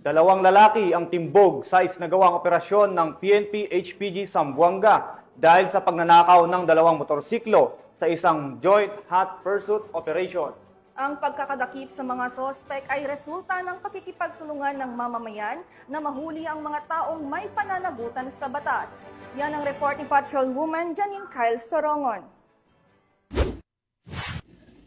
Dalawang lalaki ang timbog sa isinagawang operasyon ng PNP-HPG Zamboanga dahil sa pagnanakaw ng dalawang motorsiklo sa isang joint hot pursuit operation. Ang pagkakadakip sa mga sospek ay resulta ng pakikipagtulungan ng mamamayan na mahuli ang mga taong may pananagutan sa batas. Yan ang report ni Patrolwoman Janine Kyle Sorongon.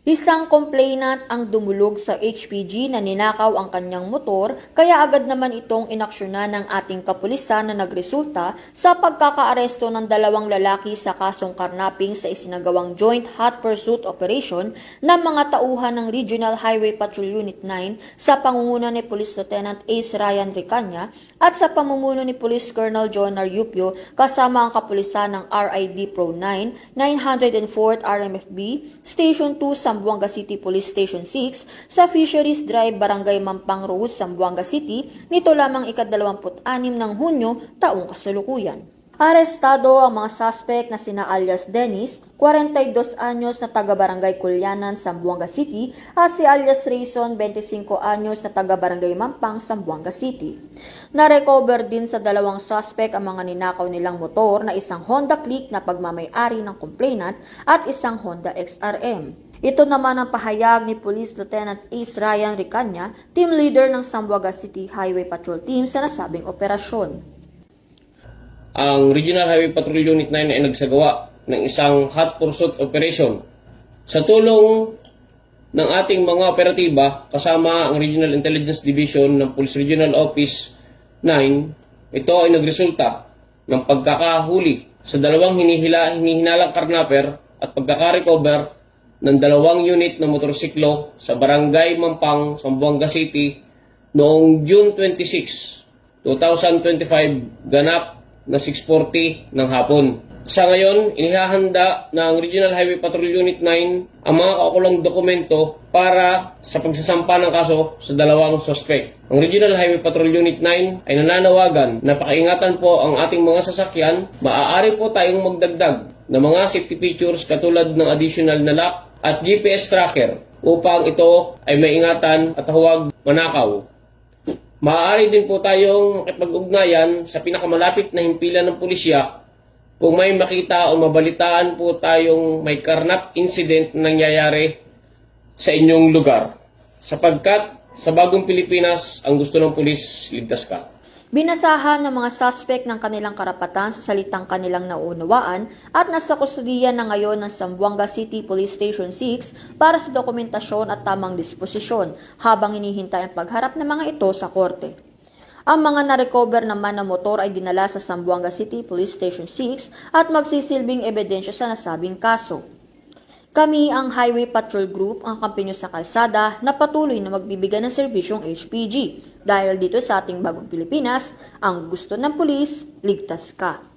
Isang complainant ang dumulog sa HPG na ninakaw ang kanyang motor, kaya agad naman itong inaksyonan ng ating kapulisan na nagresulta sa pagkakaaresto ng dalawang lalaki sa kasong karnaping sa isinagawang joint hot pursuit operation ng mga tauhan ng Regional Highway Patrol Unit 9 sa pangunguna ni Police Lieutenant Ace Ryan Ricanya at sa pamumuno ni Police Colonel John Yupio kasama ang kapulisan ng RID Pro 9, 904th RMFB, Station 2 Zamboanga City Police Station 6 sa Fisheries Drive, Barangay Mampang Rose, Zamboanga City, nito lamang ika-26 ng Hunyo, taong kasalukuyan. Arestado ang mga suspect na sina alias Dennis, 42 anyos na taga-barangay Kulyanan, Zamboanga City at si alias Rayson, 25 anyos na taga-barangay Mampang, Zamboanga City. Na-recover din sa dalawang suspect ang mga ninakaw nilang motor na isang Honda Click na pagmamay-ari ng complainant at isang Honda XRM. Ito naman ang pahayag ni Police Lieutenant Ace Ryan Ricanya, team leader ng Zamboanga City Highway Patrol Team sa nasabing operasyon. Ang Regional Highway Patrol Unit 9 ay nagsagawa ng isang hot pursuit operation. Sa tulong ng ating mga operatiba kasama ang Regional Intelligence Division ng Police Regional Office 9, ito ay nagresulta ng pagkakahuli sa dalawang hinihinalang karnaper at pagkakarecover ng dalawang unit ng motorsiklo sa Barangay Mampang, Zamboanga City noong June 26, 2025, ganap na 6:40 ng hapon. Sa ngayon, inihahanda ng Regional Highway Patrol Unit 9 ang mga kaukulang dokumento para sa pagsasampa ng kaso sa dalawang suspect. Ang Regional Highway Patrol Unit 9 ay nananawagan na pakiingatan po ang ating mga sasakyan. Maaari po tayong magdagdag ng mga safety features katulad ng additional na lock at GPS tracker upang ito ay maingatan at huwag manakaw. Maaari din po tayong makipag-ugnayan sa pinakamalapit na himpilan ng pulisya kung may makita o mabalitaan po tayong may karnap incident na nangyayari sa inyong lugar. Sapagkat sa bagong Pilipinas, ang gusto ng pulis, ligtas ka. Binasahan ng mga suspect ng kanilang karapatan sa salitang kanilang naunawaan at nasa kustudiya na ngayon ng Zamboanga City Police Station 6 para sa dokumentasyon at tamang disposisyon habang hinihintay ang pagharap ng mga ito sa korte. Ang mga na-recover naman na motor ay dinala sa Zamboanga City Police Station 6 at magsisilbing ebidensya sa nasabing kaso. Kami ang Highway Patrol Group, ang kampinyo sa kalsada na patuloy na magbibigay ng serbisyong HPG. Dahil dito sa ating bagong Pilipinas, ang gusto ng pulis, ligtas ka.